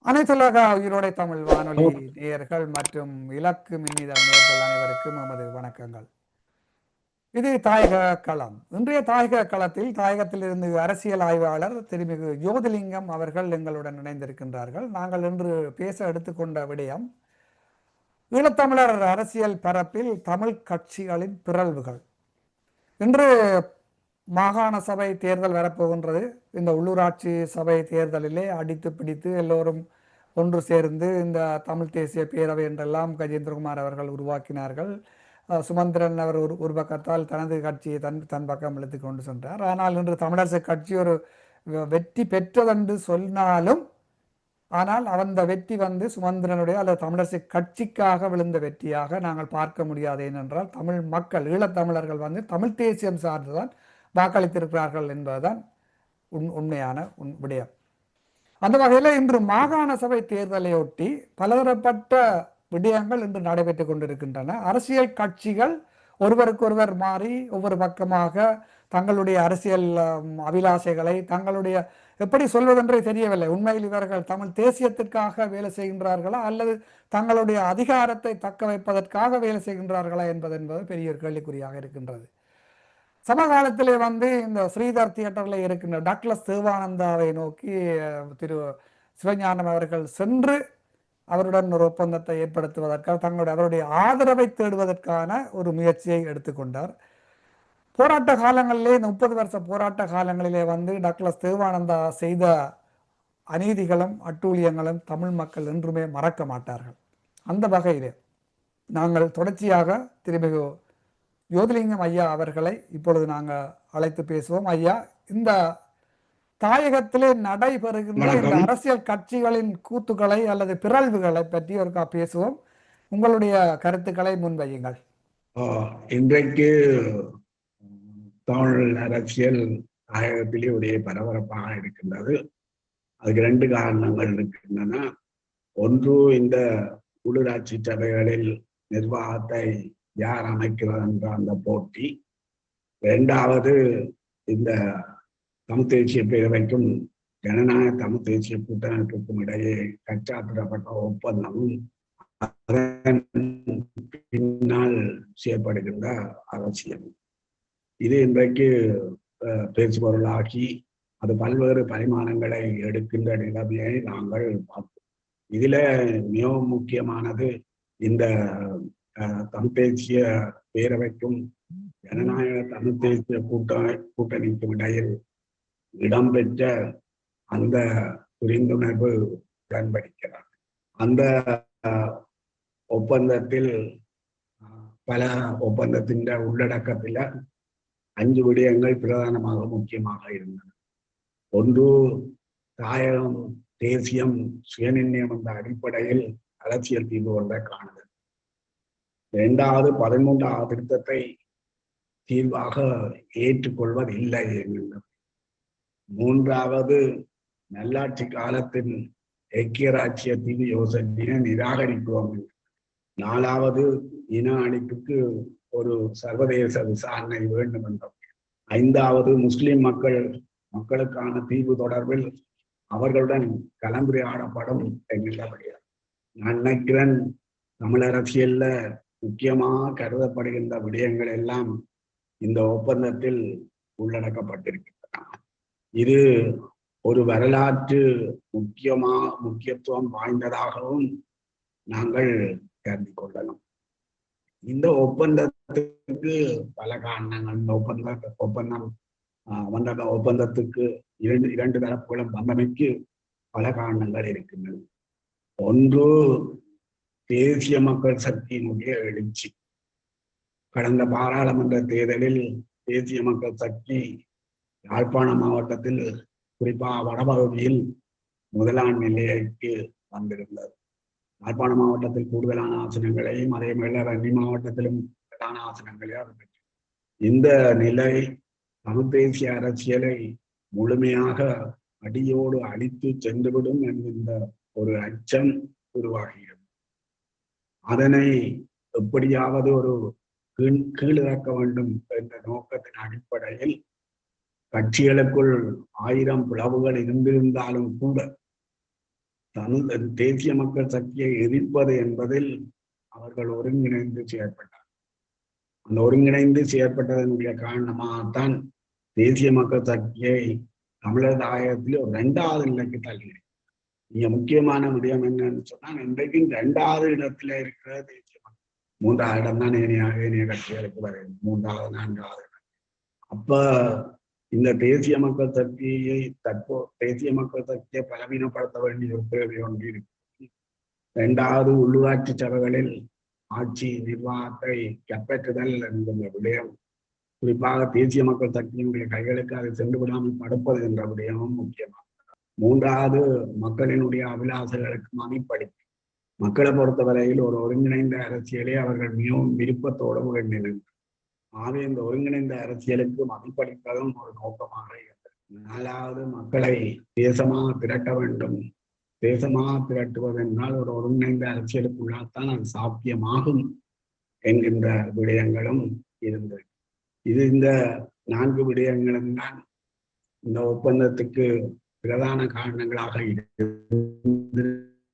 அனைத்துலக உயிரோடை தமிழ் வானொலி நேயர்கள் மற்றும் இலக்கு மின்னிதழ் நேயர்கள் அனைவருக்கும் எமது வணக்கங்கள். இது தாயக களம். இன்றைய தாயக களத்தில் தாயகத்திலிருந்து அரசியல் ஆய்வாளர் திருமிகு ஜோதிலிங்கம் அவர்கள் எங்களுடன் இணைந்திருக்கின்றார்கள். நாங்கள் இன்று பேச எடுத்துக்கொண்ட விடயம் ஈழத்தமிழர் அரசியல் பரப்பில் தமிழ் கட்சிகளின் பிறழ்வுகள். இன்று மாகாண சபை தேர்தல் வரப்போகின்றது. இந்த உள்ளூராட்சி சபை தேர்தலிலே அடித்து பிடித்து எல்லோரும் ஒன்று சேர்ந்து இந்த தமிழ் தேசிய பேரவை என்றெல்லாம் கஜேந்திரகுமார் அவர்கள் உருவாக்கினார்கள். சுமந்திரன் அவர் ஒரு பக்கத்தால் தனது கட்சியை தன் பக்கம் இழுத்து கொண்டு சென்றார். ஆனால் இன்று தமிழரசு கட்சி ஒரு வெற்றி பெற்றதென்று சொன்னாலும் ஆனால் அந்த வெற்றி சுமந்திரனுடைய அல்லது தமிழரசு கட்சிக்காக விழுந்த வெற்றியாக நாங்கள் பார்க்க முடியாது. ஏனென்றால் தமிழ் மக்கள் ஈழத்தமிழர்கள் தமிழ் தேசியம் சார்ந்துதான் வாக்களித்திருக்கிறார்கள் என்பதுதான் உண்மையான விடயம். அந்த வகையில் இன்று மாகாண சபை தேர்தலையொட்டி பலதரப்பட்ட விடயங்கள் இன்று நடைபெற்றுக் கொண்டிருக்கின்றன. அரசியல் கட்சிகள் ஒருவருக்கொருவர் மாறி ஒவ்வொரு பக்கமாக தங்களுடைய அரசியல் அபிலாஷைகளை தங்களுடைய எப்படி சொல்வதென்றே தெரியவில்லை. உண்மையில் இவர்கள் தமிழ் தேசியத்திற்காக வேலை செய்கின்றார்களா அல்லது தங்களுடைய அதிகாரத்தை தக்க வைப்பதற்காக வேலை செய்கின்றார்களா என்பது பெரிய ஒரு கேள்விக்குறியாக இருக்கின்றது. சமகாலத்திலே இந்த ஸ்ரீதர் தியேட்டர்ல இருக்கின்ற டக்ளஸ் தேவானந்தாவை நோக்கி திரு சிவஞானம் அவர்கள் சென்று அவருடன் ஒரு ஒப்பந்தத்தை ஏற்படுத்துவதற்காக அவருடைய ஆதரவை தேடுவதற்கான ஒரு முயற்சியை எடுத்துக்கொண்டார். போராட்ட காலங்களிலே 30 வருஷ போராட்ட காலங்களிலே டக்ளஸ் தேவானந்தா செய்த அநீதிகளும் அட்டூழியங்களும் தமிழ் மக்கள் என்றுமே மறக்க மாட்டார்கள். அந்த வகையிலே நாங்கள் தொடர்ச்சியாக திருமிகு ஜோதிலிங்கம் ஐயா அவர்களை இப்பொழுது நாங்கள் அழைத்து பேசுவோம். ஐயா, இந்த தாயகத்திலே நடைபெறுகின்ற இந்த அரசியல் கட்சிகளின் கூத்துக்களை அல்லது பிறழ்வுகளை பற்றி ஒருக்கா பேசுவோம். உங்களுடைய கருத்துக்களை முன்வையுங்கள். இன்றைக்கு தமிழ் அரசியல் தாயகத்திலே ஒரே பரபரப்பாக இருக்கின்றது. அதுக்கு 2 காரணங்கள் இருக்கின்றன. ஒன்று, இந்த உள்ளூராட்சி சபைகளில் நிர்வாகத்தை யார் அமைக்கிறது என்ற அந்த போட்டி. 2வது, இந்த தமிழ் தேசிய பேரவைக்கும் ஜனநாயக தமிழ் தேசிய கூட்டமைப்புக்கும் இடையே கச்சாத்திடப்பட்ட ஒப்பந்தமும் அதன் பின்னால் செய்யப்படுகின்ற அரசியல். இது இன்றைக்கு பேசுபொருளாகி அது பல்வேறு பரிமாணங்களை எடுக்கின்ற நிலைமையை நாங்கள் பார்ப்போம். இதுல மிகவும் முக்கியமானது இந்த தமிழ் தேசிய பேரவைக்கும் ஜனநாயக தமிழ் தேசிய கூட்டணிக்கும் இடையில் இடம்பெற்ற அந்த புரிந்துணர்வு உடன்படிக்கிறார். அந்த ஒப்பந்தத்தில் பல ஒப்பந்தத்தின் உள்ளடக்கத்தில் 5 விடயங்கள் பிரதானமாக முக்கியமாக இருந்தன. ஒன்று, தாயகம் தேசியம் சுயநிர்ணயம் என்ற அடிப்படையில் அரசியல் தீர்வு ஒன்றை காணுதல். 2வது, 13வது திருத்தத்தை தீர்வாக ஏற்றுக்கொள்வதில்லை என்கின்றது. 3வது, நல்லாட்சி காலத்தின் ஐக்கிய ராஜ்ய தீர்வு யோசனையை நிராகரிக்கிறோம். 4வது, இன அழிப்புக்கு ஒரு சர்வதேச விசாரணை வேண்டும் என்றோம். 5வது, முஸ்லிம் மக்களுக்கான தீர்வு தொடர்பில் அவர்களுடன் கலந்துரையாடப்படும் என்கின்றபடியார். நான் நினைக்கிறேன், தமிழ் அரசியல்ல முக்கியமாக கருதப்படுகின்ற விடயங்கள் எல்லாம் இந்த ஒப்பந்தத்தில் உள்ளடக்கப்பட்டிருக்கின்றன. இது ஒரு வரலாற்று முக்கியத்துவம் வாய்ந்ததாகவும் நாங்கள் கருதி கொள்ளலாம். இந்த ஒப்பந்தத்துக்கு பல காரணங்கள். இந்த ஒப்பந்தம் ஒப்பந்தத்துக்கு இரண்டு தரப்புகளும் வந்தமைக்கு பல காரணங்கள் இருக்கின்றன. ஒன்று, தேசிய மக்கள் சக்தியினுடைய எழுச்சி. கடந்த பாராளுமன்ற தேர்தலில் தேசிய மக்கள் சக்தி யாழ்ப்பாண மாவட்டத்தில் குறிப்பாக வடபகுதியில் முதலாம் நிலைக்கு வந்திருந்தது. யாழ்ப்பாண மாவட்டத்தில் கூடுதலான ஆசனங்களையும் அதே மேல வன்னி மாவட்டத்திலும் கூடுதலான ஆசனங்களையும் அவர் பெற்றார். இந்த நிலை தமிழ் தேசிய அரசியலை முழுமையாக அடியோடு அழித்து சென்றுவிடும் என்கின்ற ஒரு அச்சம் உருவாகிறது. அதனை எப்படியாவது ஒரு கீழிறக்க வேண்டும் என்ற நோக்கத்தின் அடிப்படையில் கட்சிகளுக்குள் 1000 பிளவுகள் இருந்திருந்தாலும் கூட தமிழ் தேசிய மக்கள் சக்தியை எதிர்ப்பது என்பதில் அவர்கள் ஒருங்கிணைந்து செயற்பட்டார். அந்த ஒருங்கிணைந்து செயற்பட்டதனுடைய காரணமாகத்தான் தேசிய மக்கள் சக்தியை தமிழர் தாயகத்தில் ஒரு 2வது நிலைக்கு தள்ளினேன். இங்க முக்கியமான விடயம் என்னன்னு சொன்னா, இன்றைக்கும் 2வது இடத்துல இருக்கிற தேசிய மக்கள் 3வது இடம் தான் ஏனைய கட்சிகளுக்கு வருது, 3வது 4வது. அப்ப இந்த தேசிய மக்கள் சக்தியை தேசிய மக்கள் சக்தியை பலவீனப்படுத்த வேண்டிய ஒரு தேவை ஒன்று இருக்கு. 2வது உள்ளூராட்சி சபைகளில் ஆட்சி நிர்வாகத்தை கைப்பற்றுதல் என்கின்ற விடயம், குறிப்பாக தேசிய மக்கள் சக்தியினுடைய கைகளுக்கு அதை சென்று விடாமல் தடுப்பது என்ற விடயமும் முக்கியமானது. 3வது மக்களினுடைய அபிலாசைகளுக்கு மதிப்பளிப்பு. மக்களை பொறுத்தவரையில் ஒரு ஒருங்கிணைந்த அரசியலை அவர்கள் மிகவும் விருப்பத்தோடு வேண்டினர். ஆகவே இந்த ஒருங்கிணைந்த அரசியலுக்கு மதிப்பளிப்பதும் ஒரு நோக்கமாக இருந்தது. 4வது மக்களை தேசமாக திரட்ட வேண்டும். தேசமாக திரட்டுவது என்றால் ஒரு ஒருங்கிணைந்த அரசியலுக்குள்ளால்தான் அது சாத்தியமாகும் என்கின்ற விடயங்களும் இருந்தது. இந்த 4 விடயங்களும் தான் இந்த ஒப்பந்தத்துக்கு பிரதான காரணங்களாக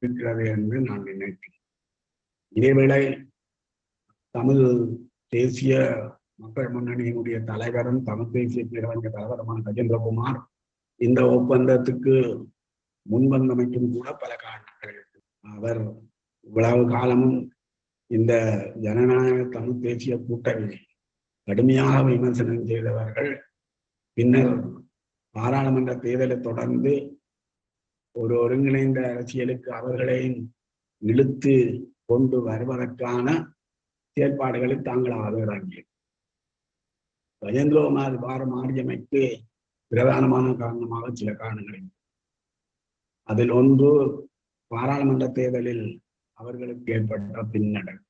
இருக்கிறது என்று நான் நினைக்கிறேன். இதேவேளை தமிழ் தேசிய மக்கள் முன்னணியினுடைய தலைவரும் தமிழ் தேசிய பேரவையின் தலைவருமான கஜேந்திரகுமார் இந்த ஒப்பந்தத்துக்கு முன்வந்தமைக்கும் கூட பல காரணங்கள் இருக்கு. அவர் இவ்வளவு காலமும் இந்த ஜனநாயக தமிழ் தேசிய கூட்டணி கடுமையாக விமர்சனம் செய்தவர்கள் பின்னர் பாராளுமன்ற தேர்தலை தொடர்ந்து ஒரு ஒருங்கிணைந்த அரசியலுக்கு அவர்களையும் இழுத்து கொண்டு வருவதற்கான செயற்பாடுகளை தாங்களாக இறங்கியது. கஜேந்திரகுமார் மாறியமைக்கு பிரதானமான காரணமாக சில காரணங்கள். அதில் ஒன்று பாராளுமன்ற தேர்தலில் அவர்களுக்கு ஏற்பட்ட பின்னடைவு.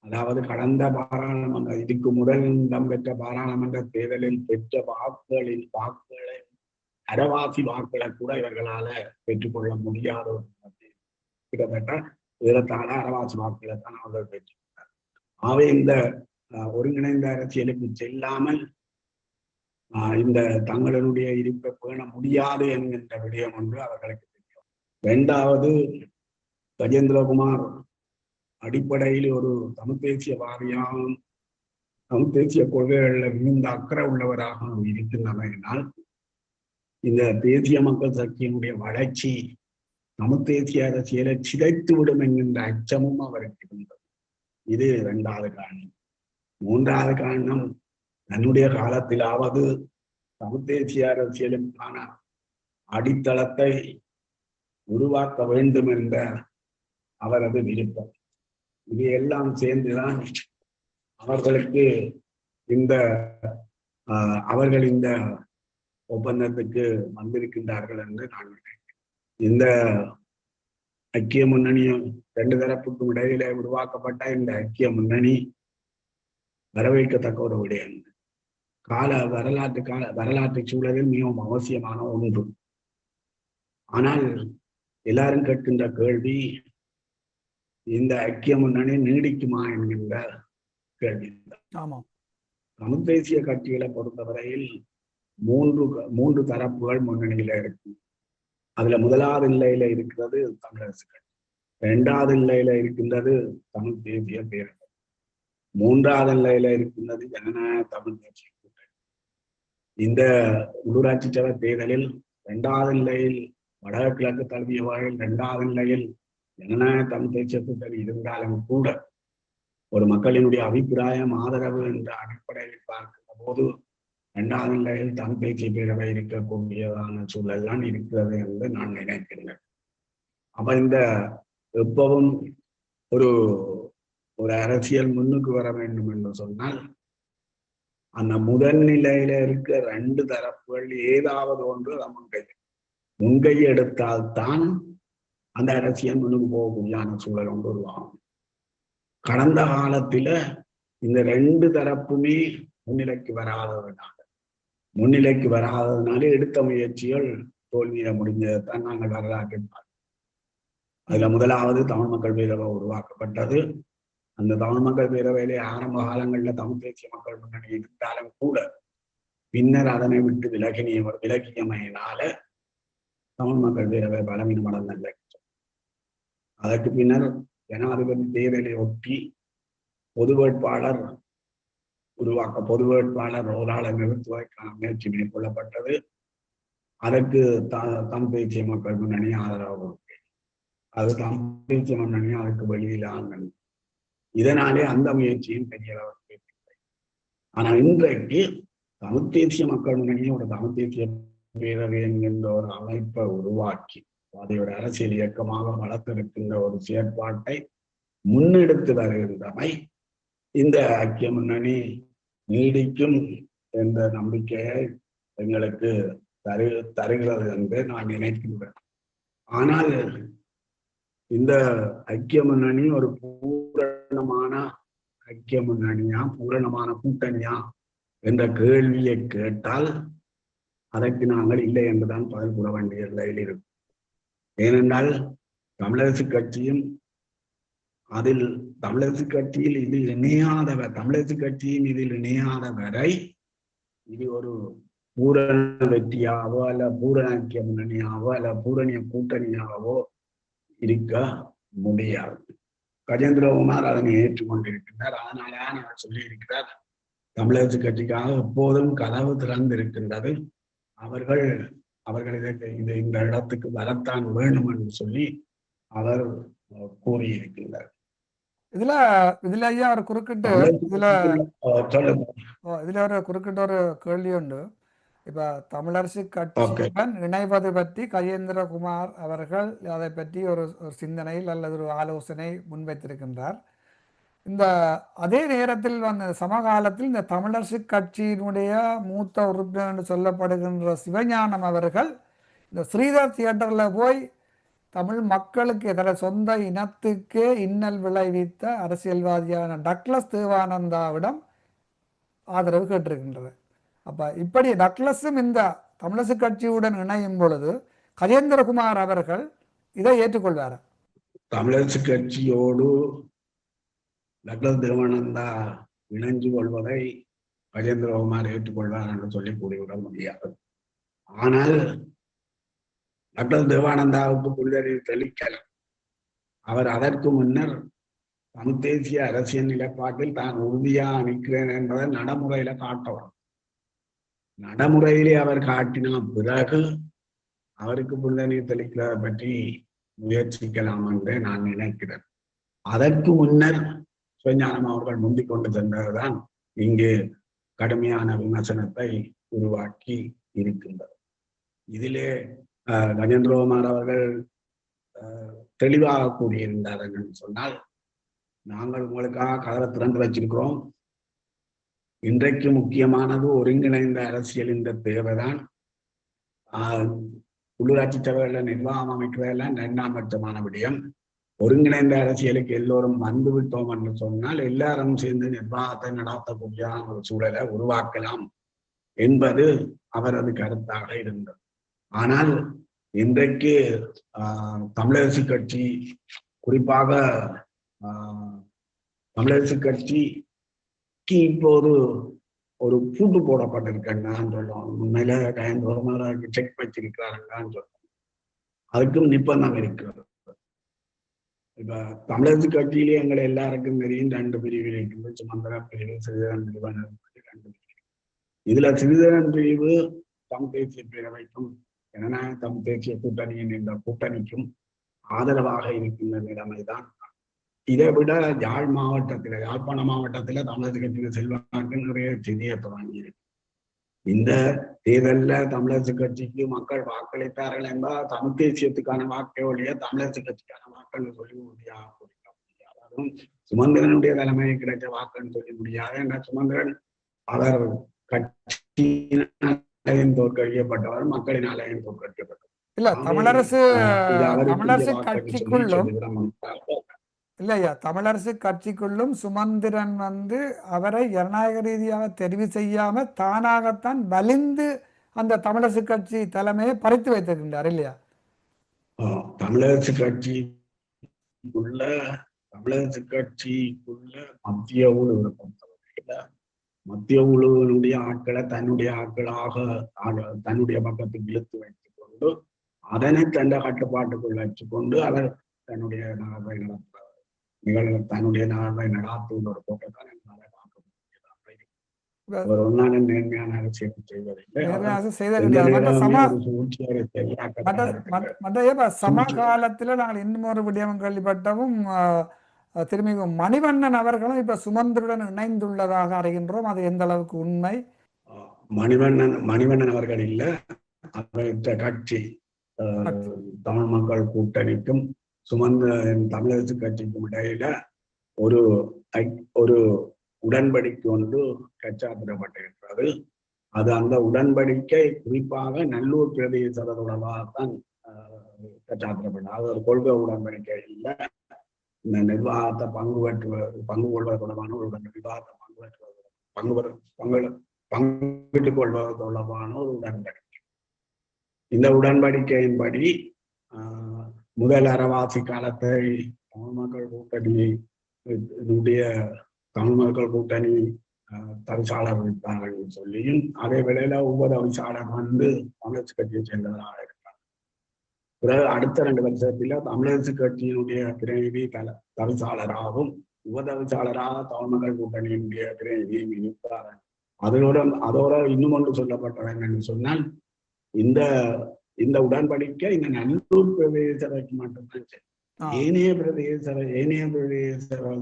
அதாவது கடந்த பாராளுமன்ற இதுக்கு முதல் இடம்பெற்ற பாராளுமன்ற தேர்தலில் பெற்ற வாக்குகளை அரைவாசி வாக்குகளை கூட இவர்களால பெற்றுக்கொள்ள முடியாத ஒரு கிட்டத்தட்ட ஏறத்தாழ அரைவாசி வாக்குகளை தான் அவர்கள் பெற்றுக்கொண்டார். ஆகவே இந்த ஒருங்கிணைந்த அரசியலுக்கு செல்லாமல் இந்த தங்களுடைய இருப்பை பேண முடியாது என்கின்ற விடயம் ஒன்று அவர்களுக்கு தெரியும். 2வது கஜேந்திரகுமார் அடிப்படையில் ஒரு தமிழ் தேசிய வாரியாகவும் தமிழ் தேசிய கொள்கைகளில் மிகுந்த அக்கறை உள்ளவராகவும் இருக்கின்றமையினால் இந்த தேசிய மக்கள் சக்தியினுடைய வளர்ச்சி தமிழ் தேசிய அரசியலை சிதைத்து விடும் என்கின்ற அச்சமும் அவருக்கு இருந்தது. இது 2வது காரணம். 3வது காரணம், தன்னுடைய காலத்திலாவது தமிழ் தேசிய அரசியலுக்கான அடித்தளத்தை உருவாக்க வேண்டும் என்ற அவரது விருப்பம். இது எல்லாம் சேர்ந்துதான் அவர்களுக்கு அவர்கள் இந்த ஒப்பந்தத்துக்கு வந்திருக்கின்றார்கள் என்று நான் நினைக்கிறேன். இந்த ஐக்கிய முன்னணியும் 2 தரப்புக்கும் இடையிலே உருவாக்கப்பட்ட இந்த ஐக்கிய முன்னணி வரவேற்கத்தக்க ஒரு விடயம். வரலாற்று சூழலில் மிகவும் அவசியமான ஒன்று. ஆனால் எல்லாரும் கேட்கின்ற கேள்வி, இந்த ஐக்கிய முன்னணி நீடிக்குமா என்கின்ற கேள்வி. தமிழ் தேசிய கட்சிகளை பொறுத்தவரையில் 3 தரப்புகள் முன்னணியில இருக்கு. அதுல 1வது நிலையில இருக்கிறது தமிழரசு கட்சி, 2வது நிலையில இருக்கின்றது தமிழ் தேசிய பேரவை, 3வது நிலையில இருக்கின்றது ஜனநாயக தமிழ் தேசிய கூட்டணி. இந்த உள்ளூராட்சி சபை தேர்தலில் 2வது நிலையில் வடகிழக்கு தழுவிய வகையில் 2வது நிலையில் ஜனநாயக தமிழ் தேசிய கூட்டணி இருந்தாலும் கூட ஒரு மக்களினுடைய அபிப்பிராயம் ஆதரவு என்ற அடிப்படையில் பார்க்கின்ற போது 2வது நிலையில் தமிழ் தேசிய பேரவை இருக்கக்கூடியதான சூழல் தான் இருக்கிறது என்று நான் நினைக்கின்றேன். அப்ப இந்த எப்பவும் ஒரு அரசியல் முன்னுக்கு வர வேண்டும் என்று சொன்னால் அந்த முதல் நிலையில இருக்க 2 தரப்புகள் ஏதாவது ஒன்று முன்கை எடுத்தால்தான் அந்த அரசியல் முன்னுக்கு போகக்கூடியான சூழல் ஒன்று உருவாகும். கடந்த காலத்தில இந்த ரெண்டு தரப்புமே முன்னிலைக்கு வராததுனால எடுத்த முயற்சிகள் தோல்வியில முடிஞ்சதான் நாங்கள் வரலாற்று. அதுல முதலாவது தமிழ் மக்கள் பேரவை உருவாக்கப்பட்டது. அந்த தமிழ் மக்கள் பேரவையிலே ஆரம்ப காலங்களில் தமிழ் தேசிய மக்கள் முன்னணி இருந்தாலும் கூட பின்னர் அதனை விட்டு விலகியமையினால தமிழ் மக்கள் பேரவை பலவீனமடைந்த. அதற்கு பின்னர் ஜனாதிபதி தேர்தலை ஒட்டி பொது வேட்பாளர் ஓராளை நிறுத்துவதற்கான முயற்சி மேற்கொள்ளப்பட்டது. அதற்கு தமிழ் தேசிய மக்கள் முன்னணி ஆதரவு. அது தமிழ் தேசிய முன்னணி அதற்கு வெளியிலாங்க. இதனாலே அந்த முயற்சியும் பெரிய அளவுக்கு. ஆனா இன்றைக்கு தமிழ் தேசிய மக்கள் முன்னணி ஒரு தமிழ் தேசிய பேரவை என்கின்ற ஒரு அமைப்பை உருவாக்கி அதை ஒரு அரசியல் இயக்கமாக வளர்த்திருக்கின்ற ஒரு செயற்பாட்டை முன்னெடுத்து வருகின்றமை இந்த ஐக்கிய முன்னணி நீடிக்கும் என்ற நம்பிக்கையை எங்களுக்கு தருகிறது என்று நான் நினைக்கின்றேன். ஆனால் இந்த ஐக்கிய முன்னணி ஒரு பூரணமான ஐக்கிய முன்னணியா, பூரணமான கூட்டணியா என்ற கேள்வியை கேட்டால் அதற்கு நாங்கள் இல்லை என்றுதான் பதில் கூற வேண்டிய நிலையில் இருக்கும். ஏனென்றால் தமிழரசு கட்சியும் தமிழரசு கட்சியில் இதில் இணையாத வரை இது ஒரு பூரண வெற்றியாவோ அல்ல பூரண ஐக்கிய முன்னணியாவோ அல்ல பூரணிய கூட்டணியாகவோ இருக்க முடியாது. கஜேந்திரகுமார் அதனை ஏற்றுக்கொண்டிருக்கின்றார். அதனால அவர் சொல்லி இருக்கிறார், தமிழரசு கட்சிக்காக எப்போதும் கதவு திறந்திருக்கின்றது, அவர்கள் இந்த இடத்துக்கு வரத்தான் வேணும் என்று சொல்லி அவர் கூறியிருக்கின்றார். இதுல ஐயா ஒரு குறுக்கிட்டு ஒரு கேள்வி உண்டு. இப்ப தமிழரசு கட்சியுடன் இணைவது பற்றி கஜேந்திரகுமார் அவர்கள் அதை பற்றி ஒரு சிந்தனையில் அல்லது ஒரு ஆலோசனை முன்வைத்திருக்கின்றார். இந்த அதே நேரத்தில் சமகாலத்தில் இந்த தமிழரசு கட்சியினுடைய மூத்த உறுப்பினர் என்று சொல்லப்படுகின்ற சிவஞானம் அவர்கள் இந்த ஸ்ரீதர் தியேட்டர்ல போய் தமிழ் மக்களுக்கு இதர சொந்த இனத்துக்கே இன்னல் விளைவித்த அரசியல்வாதியான டக்ளஸ் தேவானந்தாவிடம் ஆதரவு கேட்டிருக்கின்றது. அப்ப இப்படி டக்ளஸும் இந்த தமிழரசு கட்சியுடன் இணையும் பொழுது கஜேந்திரகுமார் அவர்கள் இதை ஏற்றுக்கொள்வார். தமிழரசு கட்சியோடு டக்ளஸ் தேவானந்தா இணைஞ்சு கொள்வதை கஜேந்திரகுமார் ஏற்றுக்கொள்வார் என்று சொல்லி கூறிவிட முடியாது. ஆனால் டக்ளஸ் தேவானந்தாவுக்கு புரிதறிவு தெளிக்கலாம். அவர் அதற்கு முன்னர் தமிழ் தேசிய அரசியல் நிலைப்பாட்டில் தான் உறுதியா நிற்கிறேன் என்பதை நடைமுறையில காட்டவர். நடைமுறையிலே அவர் காட்டின பிறகு அவருக்கு புரிதறிவு தெளிக்கிறத பற்றி முயற்சிக்கலாம் என்று நான் நினைக்கிறேன். அதற்கு முன்னர் சிவஞானம் அவர்கள் முந்திக் கொண்டு சென்றதுதான் இங்கு கடுமையான விமர்சனத்தை உருவாக்கி இருக்கின்றது. இதிலே கஜேந்திரகுமார் அவர்கள் தெளிவாக கூறியிருந்தார்கள் என்று சொன்னால், நாங்கள் உங்களுக்காக கதவை திறந்து வச்சிருக்கிறோம். இன்றைக்கு முக்கியமானது ஒருங்கிணைந்த அரசியலின் தேவைதான். உள்ளூராட்சி சபைகளில் நிர்வாகம் அமைக்கிறதெல்லாம் இரண்டாம் பட்சமான விடயம். ஒருங்கிணைந்த அரசியலுக்கு எல்லோரும் வந்துவிட்டோம் என்று சொன்னால் எல்லாரும் சேர்ந்து நிர்வாகத்தை நடத்தக்கூடிய ஒரு சூழலை உருவாக்கலாம் என்பது அவரது கருத்தாக இருந்தது. ஆனால் இன்றைக்கு தமிழரசு கட்சி, குறிப்பாக தமிழரசு கட்சிக்கு இப்போது ஒரு பூட்டு போடப்பட்டிருக்கேன்னு சொல்லுவோம். உண்மையில கஜேந்திரகுமார் செக் வச்சிருக்கிறாருன்னு சொல்லுவோம். அதுக்கும் நிர்பந்தம் இருக்கிறது. இப்ப தமிழரசு கட்சியிலே எங்களை எல்லாருக்கும் தெரியும் ரெண்டு பிரிவு இருக்கின்றது, சுமந்திர பிரிவு, சிறிதரன் பிரிவு, ரெண்டு பிரிவு. இதுல சிறிதரன் பிரிவு தமிழ் தேசிய பேரவைக்கும் ஜனநாயக தமிழ் தேசிய கூட்டணியின் என்ற கூட்டணிக்கும் ஆதரவாக இருக்கின்ற நிலைமைதான். இதை விட யாழ்ப்பாண மாவட்டத்தில தமிழரசு கட்சியின் செல்வாக்கு நிறைய செய்தியை தொடங்கியிருக்கு. இந்த தேர்தலில் தமிழரசு கட்சிக்கு மக்கள் வாக்களித்தார்கள் என்பதால் தமிழ் தேசியத்துக்கான வாக்கை ஒழிய தமிழரசு கட்சிக்கான வாக்குன்னு சொல்லி உறுதியாக கொடுக்க முடியாது. அதுவும் சுமந்திரனுடைய தலைமையை கிடைச்ச வாக்குன்னு சொல்லி முடியாது. என்ற சுமந்திரன் அவர் கட்சியினாலேயும் தோற்கடிக்கப்பட்டவர், மக்களினாலேயும் தோற்கடிக்கப்பட்டவர். இல்ல ஆகவே தமிழரசு இது அவருக்குரிய தமிழரசு வாக்கு சொல்லி கட்சிக்குள்ளும் சொல்லிவிட இல்லையா, தமிழரசு கட்சிக்குள்ளும் சுமந்திரன் அவரை ஜனநாயக ரீதியாக தெரிவு செய்யாம தானாகத்தான் வலிந்து அந்த தமிழரசு கட்சி தலைமையை பறித்து வைத்திருக்கின்றார் இல்லையா? தமிழரசு கட்சிக்குள்ள தமிழரசு கட்சிக்குள்ள மத்திய குழுவை பொறுத்தவரையில மத்திய குழுவினுடைய ஆட்களை தன்னுடைய ஆட்களாக தன்னுடைய பக்கத்துக்கு இழுத்து வைத்துக் கொண்டு அதனை தந்த கட்டுப்பாட்டுக்குள் வச்சுக்கொண்டு அவர் தன்னுடைய நகர்வை தன்னுடைய நகர்வை நடாத்துகின்ற ஒரு போக்கத்தான் என்னால் பார்க்க முடியாது. அவர் ஒன்றான நேர்மையான அரசியல் செய்வதில்லை. எந்த நேரமே ஒரு சூழ்ச்சியாக சமகாலத்துல நாங்கள் இன்னும் ஒரு விடயம் கேள்விப்பட்டவும் திரும்பி மணிவண்ணன் அவர்களும் இப்ப சுமந்திரனுடன் இணைந்துள்ளதாக அறிகின்றோம். அது எந்த அளவுக்கு உண்மை? மணிவண்ணன் அவர்கள் இல்ல, அவற்ற கட்சி தமிழ் மக்கள் கூட்டணிக்கும் தமிழரசு கட்சிக்கும் இடையில ஒரு ஒரு உடன்படிக்கை ஒன்று கச்சாத்திடப்பட்டிருக்கிறது. அது அந்த உடன்படிக்கை குறிப்பாக நல்லூர் பிரதேச தொடர்பாகத்தான் கச்சாத்திடப்பட்டது. அது ஒரு கொள்கை உடன்படிக்கை இல்லை. இந்த நிர்வாகத்தை பங்கு கொள்வது தொடர்பான ஒரு விவாதத்தை பங்கிட்டுக் கொள்வது தொடர்பான ஒரு உடன்படிக்கை. இந்த உடன்படிக்கையின்படி முதல் அறவாசி காலத்தை தமிழ் மக்கள் கூட்டணி தவிசாளர் வைத்தார்கள் சொல்லியும் அதே வேளையில ஒவ்வொரு தவிசாளர் தமிழரசு கட்சியை சேர்ந்தவராக இருக்கிறார். பிறகு அடுத்த 2 வருஷத்துல தமிழரசு கட்சியினுடைய பிரதிநிதி தவிசாளராகவும் உபதவிசாளராக தமிழ் மக்கள் கூட்டணியினுடைய பிரதிநிதியை நியமித்தார். அதோட இன்னும் ஒன்று சொல்லப்பட்டது என்னன்னு சொன்னால், இந்த உடன்படிக்கை இந்த நல்லூர் பிரதேச சபைக்கு மட்டும்தான் சரி. ஏனைய பிரதேச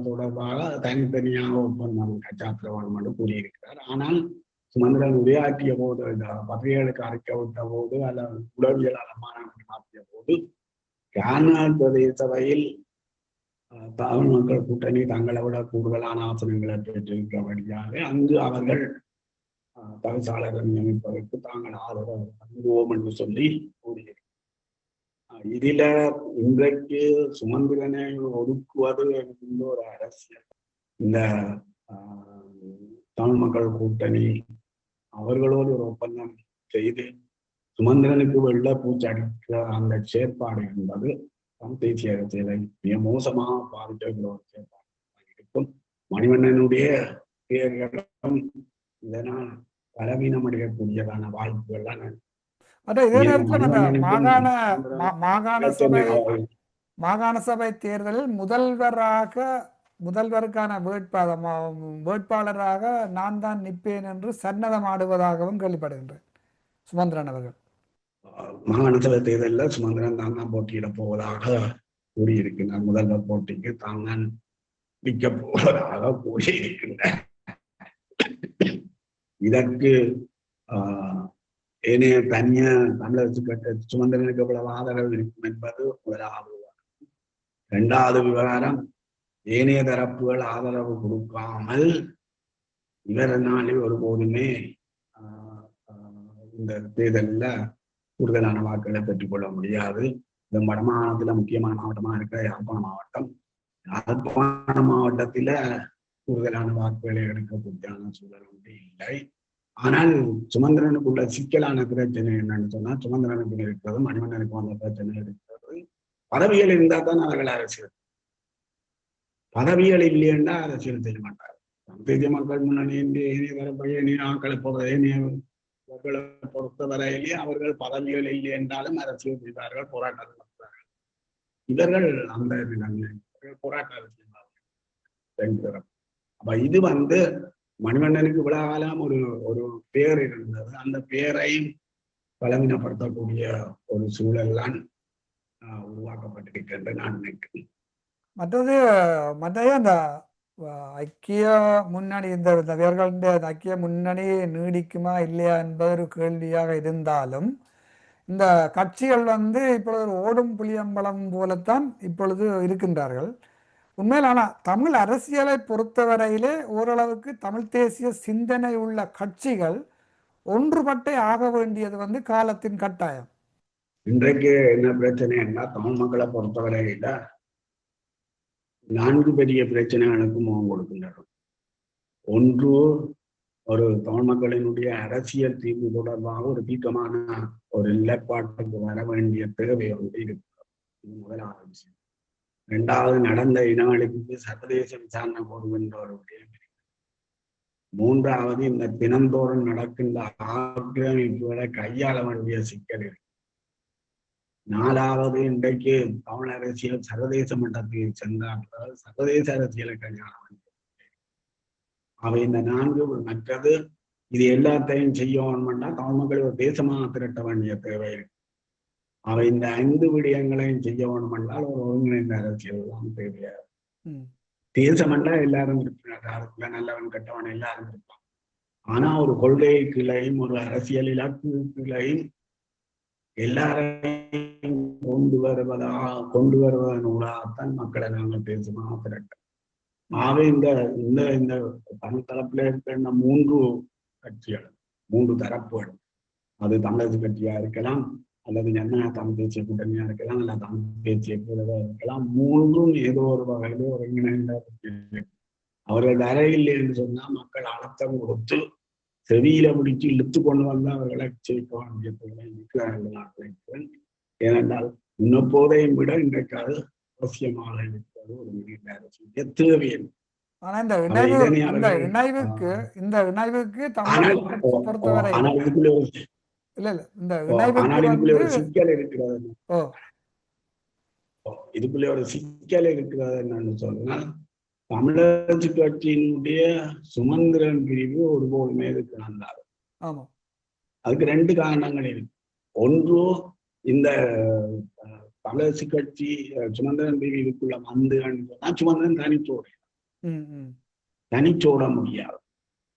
தொடர்பாக தனித்தனியாக ஒப்பந்தம் கச்சாத்திரவாதம் என்று கூறியிருக்கிறார். ஆனால் சுமந்திரன் உரையாற்றிய போது, இந்த பத்திரிகைகளுக்கு அறிக்கவிட்ட போது அல்லது உளவியலாளர் மாநாடு மாற்றிய போது, கார்னால் பிரதேச சபையில் தமிழ் மக்கள் கூட்டணி தங்களை விட கூடுதலான ஆசனங்களை பெற்றிருக்கிறபடியாக அங்கு அவர்கள் தவிசாளரை நியமிப்பதற்கு தாங்கள் ஆதரவு தருவோம் என்று சொல்லி கூறியிருக்கிறார். இதில இன்றைக்கு சுமந்திரனை ஒதுக்குவது என்கின்ற ஒரு அரசியல் இந்த தமிழ் மக்கள் கூட்டணி அவர்களோடு ஒரு ஒப்பந்தம் செய்து சுமந்திரனுக்கு வெள்ள பூச்சி அடிக்கிற அந்த செயற்பாடு என்பது தேசிய அரசியலை மிக மோசமாக பாதிக்கிற ஒரு செயற்பாடு இருக்கும். மணிவண்ணனுடைய பெயர்களும் இதனால் பலவீனம் அடையக்கூடியதான வாய்ப்புகள்லாம் இதே நேரத்தில் மாகாண சபை தேர்தலில் முதல்வருக்கான வேட்பாளராக நான் தான் நிற்பேன் என்று சன்னதம் ஆடுவதாகவும் கேள்விப்படுகின்றேன் சுமந்திரன் அவர்கள். மாகாண சபை தேர்தலில் சுமந்திரன் தான் போட்டியிட போவதாக கூறியிருக்கிறார். முதல்வர் போட்டிக்கு தான் நிற்க போவதாக கூறியிருக்கின்றார். இதற்கு ஏனைய தனியா தமிழரசு கட்சி சுமந்திரனுக்கு எவ்வளவு ஆதரவு இருக்கும் என்பது முதலாவது விவகாரம். 2வது விவகாரம், ஏனைய தரப்புகள் ஆதரவு கொடுக்காமல் இவரனாலே ஒருபோதுமே இந்த தேர்தலில் கூடுதலான வாக்குகளை பெற்றுக்கொள்ள முடியாது. இந்த வடமாகாணத்துல முக்கியமான மாவட்டமா இருக்கிற யாழ்ப்பாண மாவட்டம். யாழ்ப்பாண மாவட்டத்தில கூடுதலான வாக்குகளை எடுக்கக்கூடியான சூழல் ஒன்று இல்லை. ஆனால் சுமந்திரனுக்குள்ள சிக்கலான பிரச்சனை என்னன்னு சொன்னா, சுமந்திரனுக்கு இருக்கிறது மணிவண்ணனுக்கு வந்த பிரச்சனை இருக்கிறது. பதவிகள் இருந்தா தான் அவர்கள் அரசியல், பதவிகள் இல்லையென்றா அரசியல் செய்ய மாட்டார். தேசிய மக்கள் முன்னணி ஆக்களை பொறுத்தவரையிலே அவர்கள் பதவிகள் இல்லை என்றாலும் அரசியல் செய்வார்கள், போராட்டம் நடத்துவார்கள். இவர்கள் அந்த போராட்ட அரசியல். அப்ப இது மணிவண்ணனுக்கு விழாகாலம் ஒரு பெயர் இருந்தது. அந்த பெயரையும் பலவீனப்படுத்தக்கூடிய ஒரு சூழல்லாம் உருவாக்கப்பட்டிருக்கின்ற நான் நினைக்கிறேன். மற்றது அந்த ஐக்கிய முன்னணி இந்த ஐக்கிய முன்னணி நீடிக்குமா இல்லையா என்பது ஒரு கேள்வியாக இருந்தாலும், இந்த கட்சிகள் இப்பொழுது ஓடும் புளியம்பலம் போலத்தான் இப்பொழுது இருக்கின்றார்கள் உண்மையில். ஆனால் தமிழ் அரசியலை பொறுத்தவரையிலே ஓரளவுக்கு தமிழ் தேசிய சிந்தனை உள்ள கட்சிகள் ஒன்றுபட்டே ஆக வேண்டியது காலத்தின் கட்டாயம். இன்றைக்கு என்ன பிரச்சனைன்னா தமிழ் மக்களை பொறுத்தவரையில 4 பெரிய பிரச்சனைகளுக்கு முகம் கொடுக்கின்றனர். ஒன்று, ஒரு தமிழ் மக்களினுடைய அரசியல் தீர்வு தொடர்பாக ஒரு தீர்க்கமான ஒரு நிலைப்பாட்டுக்கு வர வேண்டிய தேவை ஒன்று இருக்கிறது. இது முதலாவது விஷயம். 2வது, நடந்த இனவழிப்புக்கு சர்வதேச விசாரணை போடுகின்ற ஒரு விடயம் இருக்கு. 3வது, இந்த தினந்தோறும் நடக்கின்ற ஆக்கிரமிப்புகளை கையாள வேண்டிய சிக்கல் இருக்கு. 4வது, இன்றைக்கு தமிழ் அரசியல் சர்வதேச மட்டத்தில் சென்றால் சர்வதேச அரசியலை கையாள வேண்டிய அவை இந்த 4. மற்றது, இது எல்லாத்தையும் செய்யணும்னா தமிழ் மக்கள் ஒரு தேசமாக திரட்ட வேண்டிய தேவை இருக்கு. அவை இந்த 5 விடயங்களையும் செய்ய வேணுமென்றால் ஒரு ஒருங்கிணைந்த அரசியல் தான் தேவையா. தேசம்னா எல்லாரும் இருக்கிறார், நல்லவன் கெட்டவன் எல்லாரும் இருப்பான். ஆனா ஒரு கொள்கைக்குள்ளையும் ஒரு அரசியல் இலக்குகளையும் எல்லாரையும் கொண்டு வருவதனூடாகத்தான் மக்களை நாங்கள் தேசமாக திரட்ட. ஆகவே இந்த இந்த தமிழ் தரப்புல இருக்கிற 3 கட்சிகள், 3 தரப்புகள், அது தமிழக கட்சியா இருக்கலாம், அல்லது ஜனநாயக தமிழ் தேசிய கூட்டணியா இருக்கலாம், அல்லது தமிழ் தேசிய கூட்டணியா இருக்கலாம். 3ம் ஏதோ ஒரு வகையில ஒருங்கிணைந்த அவர்கள் வரையில் என்று சொன்னா மக்கள் அழுத்தம் கொடுத்து செவியில பிடிச்சு இழுத்து கொண்டு வந்து அவர்களை சேர்க்க வேண்டிய இருக்கிறார்கள் நாட்கள். ஏனென்றால் இன்னப்போதையும் விட இன்றைக்காவது அவசியமாக இருக்கிறது ஒரு மிகுந்த அரசியல் தேவை. ஆனா இந்த இணைவுக்கு பொறுத்தவரை இதுக்குள்ள ஒரு சிக்கல் இருக்கிறது என்னன்னு சொன்னா, தமிழரசு கட்சியினுடைய சுமந்திரன் பிரிவு ஒருபோதுமே இருக்கிறார். அதுக்கு 2 காரணங்கள் இருக்கு. ஒன்று, இந்த தமிழரசு கட்சி சுமந்திரன் பிரிவுக்குள்ள வந்து சுமந்திரன் தனிச்சோட முடியாது.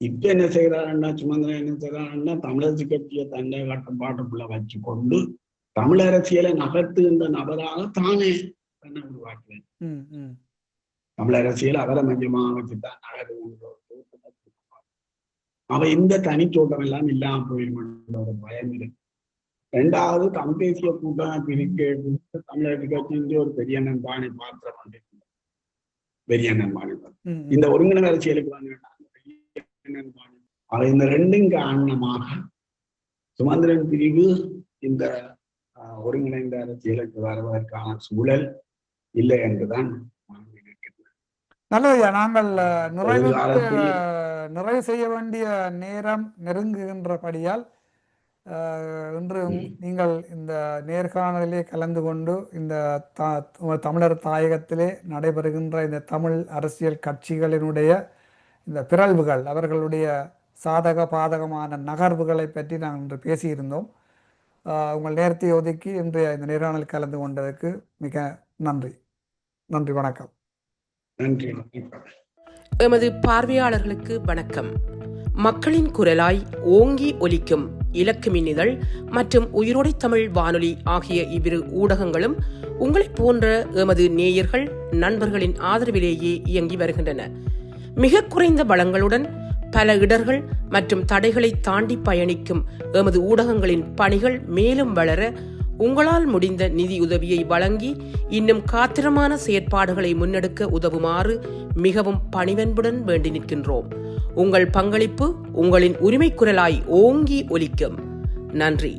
இப்ப என்ன செய்யறாருன்னா, சுமந்திரன் என்ன செய்யறாருன்னா, தமிழரசு கட்சியை தன்னை கட்டுப்பாட்டுக்குள்ள வச்சு கொண்டு தமிழ் அரசியலை நகர்த்துகின்ற நபராக தானே தன்னை உருவாக்குவேன். தமிழ் அரசியல் அவரை மையமாக வச்சுதான் நகருகின்ற அவ இந்த தனிச்சோட்டம் எல்லாம் இல்லாம போயிருமென்ற ஒரு பயம் இருக்கு. 2வது, தமிழ் தேசிய கூட்டமைப்பு தமிழக கட்சி ஒரு பெரியண்ணன் பாணி பாத்திரம் கொண்டிருக்கிறது. பெரியண்ணன் பாணி பாத்திரம் இந்த ஒருங்கிணைந்த அரசியலுக்கு வந்து அவ இந்த 2ம் காரணமாக சுமந்திரன் பிரிவு இந்த ஒருங்கிணைந்த அரசியலுக்கு வருவதற்கான சூழல் இல்லை என்றுதான் நல்லதையா. நாங்கள் நிறைவு செய்ய வேண்டிய நேரம் நெருங்குகின்றபடியால் இன்று நீங்கள் இந்த நேர்காணலிலே கலந்து கொண்டு இந்த தமிழர் தாயகத்திலே நடைபெறுகின்ற இந்த தமிழ் அரசியல் கட்சிகளினுடைய இந்த பிறழ்வுகள், அவர்களுடைய சாதக பாதகமான நகர்வுகளை பற்றி நாங்கள் இன்று பேசியிருந்தோம். உங்கள் நேரத்தை ஒதுக்கி இன்றைய இந்த நேர்காணல் கலந்து கொண்டதற்கு மிக நன்றி. நன்றி, வணக்கம். நன்றி. எமது பார்வையாளர்களுக்கு வணக்கம். மக்களின் குரலாய் ஓங்கி ஒலிக்கும் இலக்கு மின்னிதழ் மற்றும் உயிரோடை தமிழ் வானொலி ஆகிய இவ்விரு ஊடகங்களும் உங்களைப் போன்ற எமது நேயர்கள் நண்பர்களின் ஆதரவிலேயே இயங்கி வருகின்றன. மிக குறைந்த வளங்களுடன் பல இடர்கள் மற்றும் தடைகளை தாண்டி பயணிக்கும் எமது ஊடகங்களின் பணிகள் மேலும் வளர உங்களால் முடிந்த நிதியுதவியை வழங்கி இன்னும் காத்திரமான செயற்பாடுகளை முன்னெடுக்க உதவுமாறு மிகவும் பணிவன்புடன் வேண்டி நிற்கின்றோம். உங்கள் பங்களிப்பு உங்களின் உரிமை குரலாய் ஓங்கி ஒலிக்கும். நன்றி.